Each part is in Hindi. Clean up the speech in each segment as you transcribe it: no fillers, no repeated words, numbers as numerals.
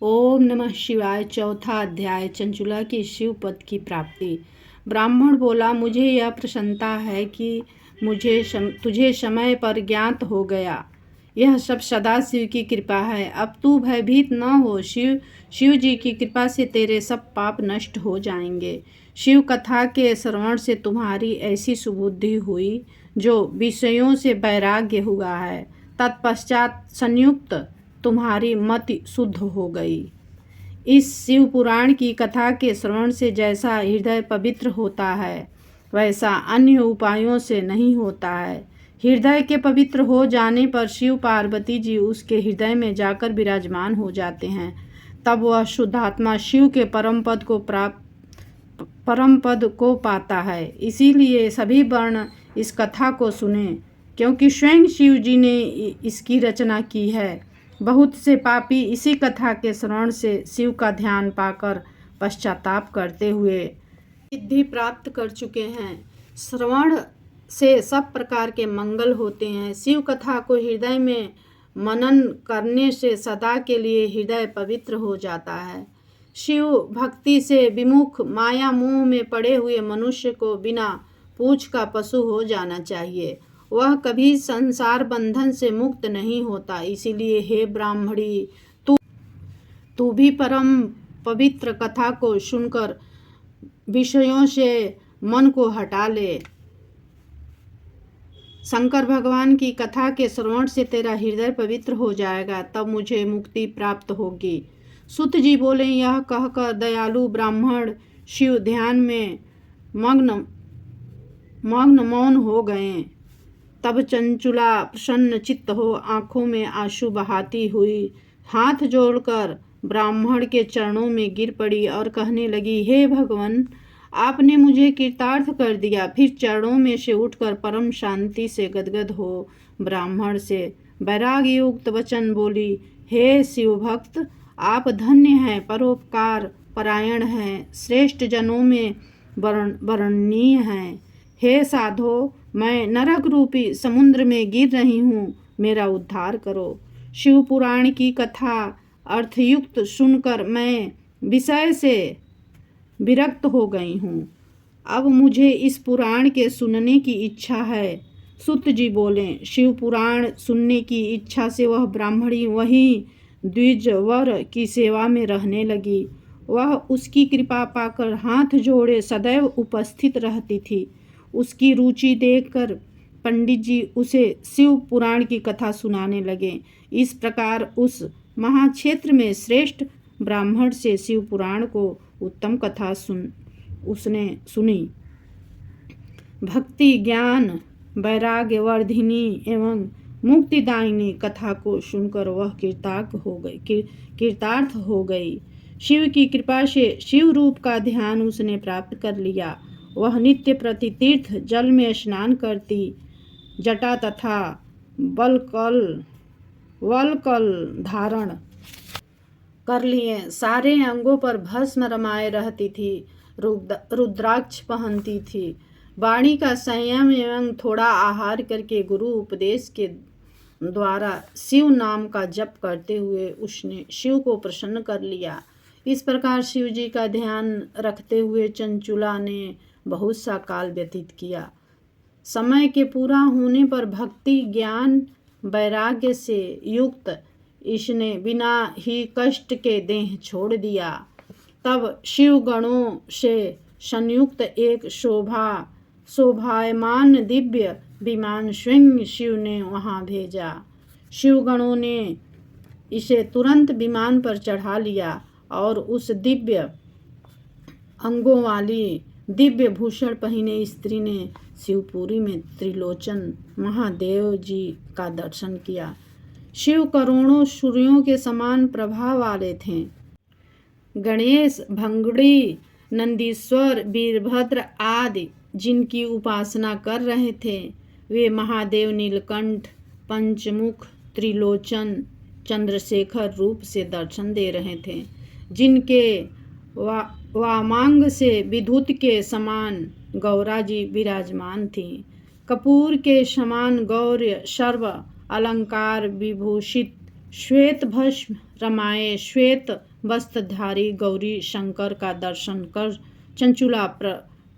ओम नमः शिवाय। चौथा अध्याय, चंचुला की शिव पद की प्राप्ति। ब्राह्मण बोला, मुझे यह प्रसन्नता है कि तुझे समय पर ज्ञात हो गया। यह सब सदा शिव की कृपा है। अब तू भयभीत न हो। शिव जी की कृपा से तेरे सब पाप नष्ट हो जाएंगे। शिव कथा के श्रवण से तुम्हारी ऐसी सुबुद्धि हुई जो विषयों से वैराग्य हुआ है। तत्पश्चात संयुक्त तुम्हारी मति शुद्ध हो गई। इस शिव पुराण की कथा के श्रवण से जैसा हृदय पवित्र होता है वैसा अन्य उपायों से नहीं होता है। हृदय के पवित्र हो जाने पर शिव पार्वती जी उसके हृदय में जाकर विराजमान हो जाते हैं। तब वह शुद्धात्मा शिव के परम पद को पाता है। इसीलिए सभी वर्ण इस कथा को सुने, क्योंकि स्वयं शिव जी ने इसकी रचना की है। बहुत से पापी इसी कथा के श्रवण से शिव का ध्यान पाकर पश्चाताप करते हुए सिद्धि प्राप्त कर चुके हैं। श्रवण से सब प्रकार के मंगल होते हैं। शिव कथा को हृदय में मनन करने से सदा के लिए हृदय पवित्र हो जाता है। शिव भक्ति से विमुख माया मोह में पड़े हुए मनुष्य को बिना पूछ का पशु हो जाना चाहिए। वह कभी संसार बंधन से मुक्त नहीं होता। इसीलिए हे ब्राह्मणी, तू भी परम पवित्र कथा को सुनकर विषयों से मन को हटा ले। शंकर भगवान की कथा के श्रवण से तेरा हृदय पवित्र हो जाएगा, तब मुझे मुक्ति प्राप्त होगी। सुत जी बोले, यह कहकर दयालु ब्राह्मण शिव ध्यान में मग्न मौन हो गए। तब चंचुला प्रसन्न चित्त हो आंखों में आंसू बहाती हुई हाथ जोड़कर ब्राह्मण के चरणों में गिर पड़ी और कहने लगी, हे भगवान, आपने मुझे कृतार्थ कर दिया। फिर चरणों में से उठकर परम शांति से गदगद हो ब्राह्मण से वैराग्य युक्त वचन बोली, हे शिव भक्त, आप धन्य हैं, परोपकार परायण हैं, श्रेष्ठ जनों में वर्णनीय हैं। हे साधो, मैं नरक रूपी समुद्र में गिर रही हूँ, मेरा उद्धार करो। शिव पुराण की कथा अर्थयुक्त सुनकर मैं विषय से विरक्त हो गई हूँ। अब मुझे इस पुराण के सुनने की इच्छा है। सुत जी बोले, शिव पुराण सुनने की इच्छा से वह ब्राह्मणी वहीं द्विजवर की सेवा में रहने लगी। वह उसकी कृपा पाकर हाथ जोड़े सदैव उपस्थित रहती थी। उसकी रुचि देखकर पंडित जी उसे शिव पुराण की कथा सुनाने लगे। इस प्रकार उस महाक्षेत्र में श्रेष्ठ ब्राह्मण से शिव पुराण को उत्तम कथा उसने सुनी। भक्ति ज्ञान वैराग्य वर्धिनी एवं मुक्तिदायिनी कथा को सुनकर वह कृतार्थ हो गई। शिव की कृपा से शिव रूप का ध्यान उसने प्राप्त कर लिया। वह नित्य प्रति तीर्थ जल में स्नान करती, जटा तथा वलकल धारण कर लिए सारे अंगों पर भस्म रमाए रहती थी, रुद्राक्ष पहनती थी। वाणी का संयम एवं थोड़ा आहार करके गुरु उपदेश के द्वारा शिव नाम का जप करते हुए उसने शिव को प्रसन्न कर लिया। इस प्रकार शिव जी का ध्यान रखते हुए चंचुला ने बहुत सा काल व्यतीत किया। समय के पूरा होने पर भक्ति ज्ञान वैराग्य से युक्त इसने बिना ही कष्ट के देह छोड़ दिया। तब शिव गणों से संयुक्त एक शोभायमान दिव्य विमान स्वयं शिव ने वहां भेजा। शिव गणों ने इसे तुरंत विमान पर चढ़ा लिया और उस दिव्य अंगों वाली दिव्य भूषण पहने स्त्री ने शिवपुरी में त्रिलोचन महादेव जी का दर्शन किया। शिव करोड़ों सूर्यों के समान प्रभा वाले थे। गणेश, भंगड़ी, नंदीश्वर, वीरभद्र आदि जिनकी उपासना कर रहे थे, वे महादेव नीलकंठ, पंचमुख, त्रिलोचन, चंद्रशेखर रूप से दर्शन दे रहे थे। जिनके वामांग से विद्युत के समान गौरा जी विराजमान थी। कपूर के समान गौर्य सर्व अलंकार विभूषित, श्वेत भस्म रमाए, श्वेत वस्त्रधारी गौरी शंकर का दर्शन कर चंचुला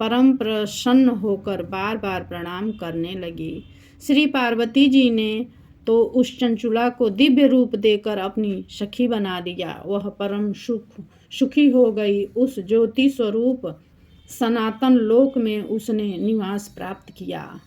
परम प्रसन्न होकर बार बार प्रणाम करने लगी। श्री पार्वती जी ने तो उस चंचुला को दिव्य रूप देकर अपनी सखी बना लिया। वह परम सुखी हो गई। उस ज्योति स्वरूप सनातन लोक में उसने निवास प्राप्त किया।